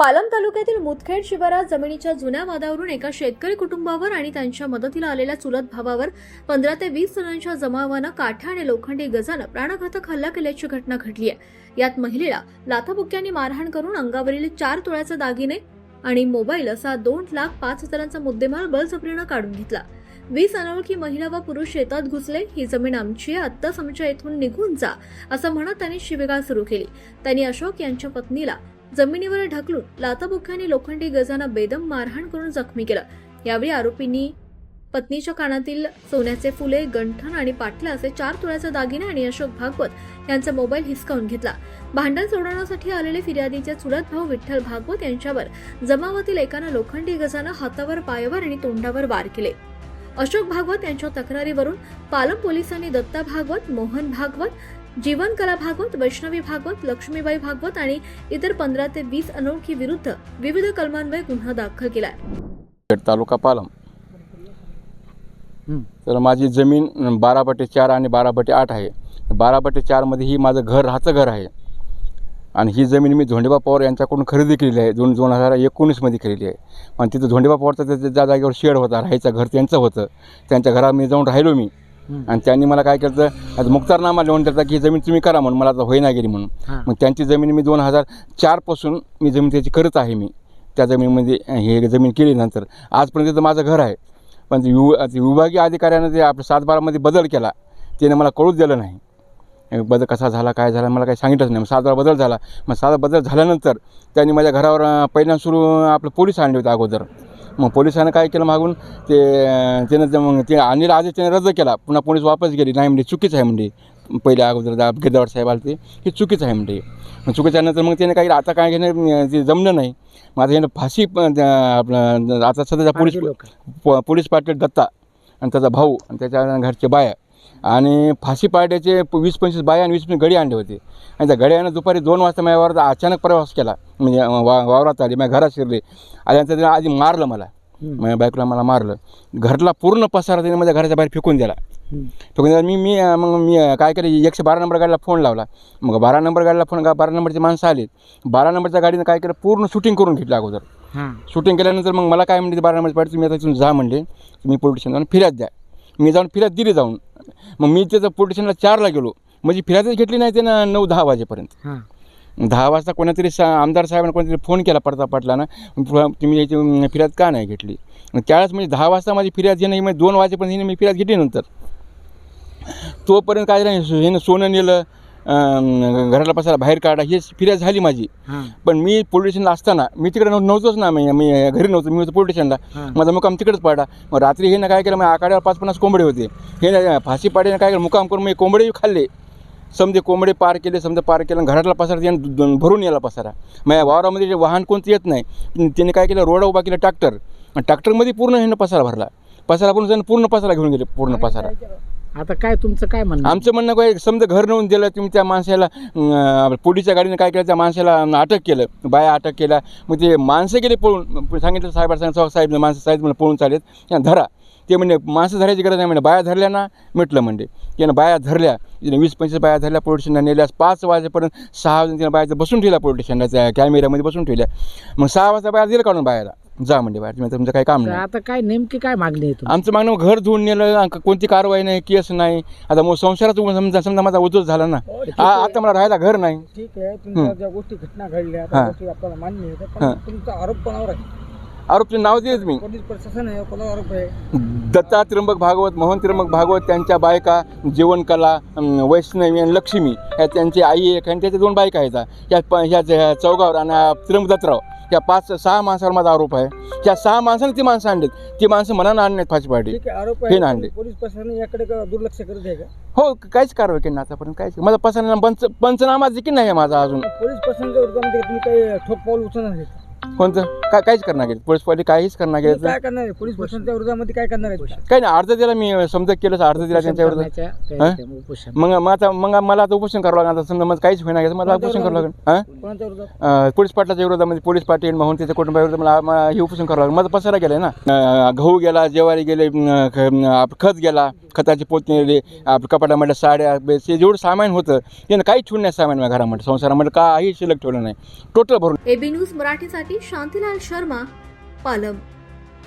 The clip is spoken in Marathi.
पालम तालुक्यातील मुदखेड शिवारात जमिनीच्या जुन्या वादावरून एका शेतकरी कुटुंबावर आणि त्यांच्या मदतीला आलेल्या चुलत भावावर 15 ते 20 जणांच्या जमावानं काठ्या आणि लोखंडी गजानं प्राणघातक हल्ला केल्याची घटना घडली आहे। यात महिलेला लाथाबुक्क्यांनी मारहाण करून अंगावरील 4 तोळ्याचे दागिने आणि मोबाईल असा 2,05,000चा मुद्देमाल बळजबरीनं काढून घेतला। 20 अनोळखी महिला व पुरुष शेतात घुसले। ही जमीन आमची आहे, आत्ताच आमच्या इथून निघून जा असं म्हणत त्यांनी शिवीगाळ सुरू केली। त्यांनी अशोक यांच्या पत्नीला जमिनीवर ढकलून लाथाबुक्क्यांनी लोखंडी गजानं बेदम मारहाण करून जखमी केलं। यावेळी आरोपींनी पत्नीच्या कानातील सोन्याचे फुले, गंठण आणि पाटल्या असे 4 तोळ्याचे दागिने आणि अशोक भागवत यांचा मोबाईल हिसकावून घेतला। भांडण सोडवण्यासाठी आलेले फिर्यादीचे चुलत भाऊ विठ्ठल भागवत यांच्यावर जमावातील एकानं लोखंडी गजानं हातावर, पायावर आणि तोंडावर वार केले। अशोक भागवत यांच्या तक्रारीवरून पालम पोलिसांनी दत्ता भागवत, मोहन भागवत, जीवनकला भागवत, वैष्णवी भागवत, लक्ष्मीबाई भागवत आणि इतर 15 ते 20 अनोळखी विरुद्ध विविध कलमान्वये गुन्हा दाखल केलाय। तालुका पालम। तर माझी जमीन 12/4 आणि 12/8 आहे। 12/4 मध्ये ही माझं घर राहायचं घर आहे आणि ही जमीन मी धोंडेबा पवार यांच्याकडून खरेदी केलेली आहे। 2019 मध्ये केलेली आहे। पण तिथं धोंडेबा पवारचा त्या जागेवर शेड होता, राहायचं घर त्यांचं होतं। त्यांच्या घरात मी जाऊन राहिलो मी आणि त्यांनी मला काय केलं, आता मुक्तारनामा लिहून दिला की ही जमीन तुम्ही करा म्हणून, मला आता होईना गेली म्हणून। मग त्यांची जमीन मी 2004 पासून मी जमीन त्याची करत आहे। मी त्या जमीनमध्ये हे जमीन केल्यानंतर आजपर्यंत माझं घर आहे। पण विभागीय अधिकाऱ्यानं ते आपल्या 7/12 मध्ये बदल केला, त्याने मला कळूच दिलं नाही। बदल कसा झाला, काय झाला मला काही सांगितलंच नाही। 7/12 बदल झाला। मग 7 बदल झाल्यानंतर त्यांनी माझ्या घरावर पहिल्यांदा सुरू आपलं पोलीस आणले होते अगोदर। मग पोलिसांनी काय केलं, मागून त्यानं मग ते आणलेला आदेश त्याने रद्द केला। पुन्हा पोलीस वापस गेली, नाही म्हणजे चुकीचं आहे म्हणजे पहिल्या अगोदर गिरदावड साहेब आले ते हे चुकीचं आहे म्हणजे। मग चुकीच्यानंतर मग त्याने काही आता काय घेणं ते जमलं नाही। मग आता ह्यानं फाशी आपलं आता सध्याचा पोलीस पाटील दत्ता आणि त्याचा भाऊ आणि त्याच्या घरचे बाया आणि फाशी पाड्याचे 20-25 बाया आणि 20 गडी आणले होते। आणि त्या गड्यानं दुपारी 2 वाजता माझ्यावर अचानक प्रवास केला, म्हणजे वावरात आली, माझ्या घरात शिरले आल्यानंतर त्याने आधी मारलं मला, माझ्या बायकोला मला मारलं। घरला पूर्ण पसारा त्याने माझ्या घराच्या बाहेर फेकून दिला। मग मी काय केलं, 112 नंबर गाडीला फोन लावला। मग 12 नंबर गाडीला फोन, 12 नंबरचे माणसं आले। 12 नंबरच्या गाडीनं काय केलं, पूर्ण शूटिंग करून घेतलं अगोदर। शूटिंग केल्यानंतर मग मला काय म्हणते, 12 नंबरची पाठी तुम्ही आता इथून जा म्हणले, तुम्ही पोलीस स्टेशनला फिर्याद द्या। मी जाऊन फिर्याद दिली जाऊन। मग मी त्याचं पोलीस स्टेशनला 4ला गेलो, म्हणजे फिर्यादच घेतली नाही त्यानं 9-10 वाजेपर्यंत। 10 वाजता कोणातरी आमदार साहेबांना कोणतरी फोन केला प्रताप पाटलानं, तुम्ही याची फिर्याद का नाही घेतली। त्यावेळेस म्हणजे 10 वाजता माझी फिर्याद घेणं, म्हणजे 2 वाजेपर्यंत हिने मी फिर्याद घेतली। नंतर तोपर्यंत काय नाही, हिनं सोनं नेलं, घराला पसारा बाहेर काढा, ही फिर्याद झाली माझी। पण मी पोलीस स्टेशनला असताना मी तिकडे नव्हतोच ना, मी घरी नव्हतो, मी होतो पोलीस स्टेशनला। माझा मुकाम तिकडेच पाडा। मग रात्री हे ना काय केलं, मग आखाड्यावर 5-50 कोंबडे होते, हे फाशी पाड्याने काय केलं, मुकाम करून मी कोंबडे खाल्ले। समजे कोंबडे पार केले, समजा पार केलं, घरातला पसारा त्याने भरून याला पसारा। माझ्या वावरामध्ये वाहन कोणतं येत नाही, त्याने काय केलं, रोड उभा केला ट्रॅक्टर, ट्रॅक्टरमध्ये पूर्ण ह्यानं पसारा भरला। पसारा भरून त्यानं पूर्ण पसारा घेऊन गेले, पूर्ण पसारा। आता काय तुमचं काय म्हणणं? आमचं म्हणणं काय, समजा घर नेऊन दिलं तुम्ही त्या माणसाला, पोलीसच्या गाडीने काय केलं, त्या माणसाला अटक केलं, बाया अटक केला। मग ते माणसं गेले पळून, सांगितलं साहेब माणसं साहेब म्हणून पळून चालेत, त्यांना धरा। ते म्हणजे माणसं धरायची गरज नाही म्हणजे, बाया धरल्या ना मिटलं म्हणजे। त्यानं बाया धरल्या, 20-25 बाया धरल्या, पोलीस स्टेशनला नेल्या। 5 वाजेपर्यंत 6 वाजता त्यानं बायाचं बसून ठेवल्या पोलीस स्टेशनला, त्या कॅमेऱ्यामध्ये बसून ठेवल्या। मग 6 वाजता बाया दिलं काढून बायाला, जा म्हणजे बाहेर, तुम्ही तुमचं काही काम नाही। आता काय नेमकी काय मागणी आहे? आमचं मागणं घर धुवून नेलं, कोणती कारवाई नाही, केस नाही। आता मग संसारात समजा माझा उद्योग झाला ना, आता मला राहायला घर नाही। ठीक आहे, तुमच्या ज्या गोष्टी घटना घडल्या त्या गोष्टी आपल्याला मान्य आहे, पण तुमचा आरोप कोणावर आहे? आरोपचे नाव देत मी, पोलीस प्रशासन आहे, कोणावर आरोप आहे? दत्ता त्र्यंबक भागवत, मोहन त्र्यंबक भागवत, त्यांच्या बायका जीवनकला, वैष्णवी आणि लक्ष्मी, ह्या त्यांची आई एक आणि त्याच्या 2 बायका आहेत। ह्या चौगावर आणि त्र्यंबक दत्तराव, या 5-6 माणसावर माझा आरोप आहे। त्या 6 माणसांनी ती माणसं आणलीत, ती माणसं मनानं आणण्यात फाशी पाडली, हे आणले। पोलीस प्रशासन याकडे दुर्लक्ष करत आहे का? हो, काहीच कारवाई केली आतापर्यंत, काहीच। माझा पंचनामा देखील नाही आहे माझा अजून। पोलीस प्रशासनाच्या विरोधामध्ये तुम्ही काही ठोक पाऊल उचलणार आहे? कोणतं? काहीच करणार गेले पोलीसवाले काहीच करणार तुम्ही गेले काय करणार आहे? पोलीस प्रशासनाच्या विरोधामध्ये काय करणार आहे? काही नाही अर्ज दिला मी समजा केलं अर्ज दिला त्यांच्या विरोधात मग मला आता उपोषण करावं लागेल आता समजा मला काहीच होईना गेलं मला उपोषण करावं लागेल कोणाच्या विरोधात? पोलीस पाटलाच्या विरोधामध्ये पोलीस पाटील म्हणून त्याच्या कुटुंबाविरोधात मला हे उपोषण करावं लागेल माझा पसारा गेला ना गहू गेला ज्वारी गेले खत गेला खताची पोती नेली कपाटामध्ये साड्या हे जेवढं सामान होतं त्यानं काहीच ठेवून नाही सामान माझ्या घरामध्ये संसारामध्ये काही शिल्लक ठेवलं नाही टोटल भरून एबी न्यूज मराठीसाठी शांतीलाल शर्मा पालम.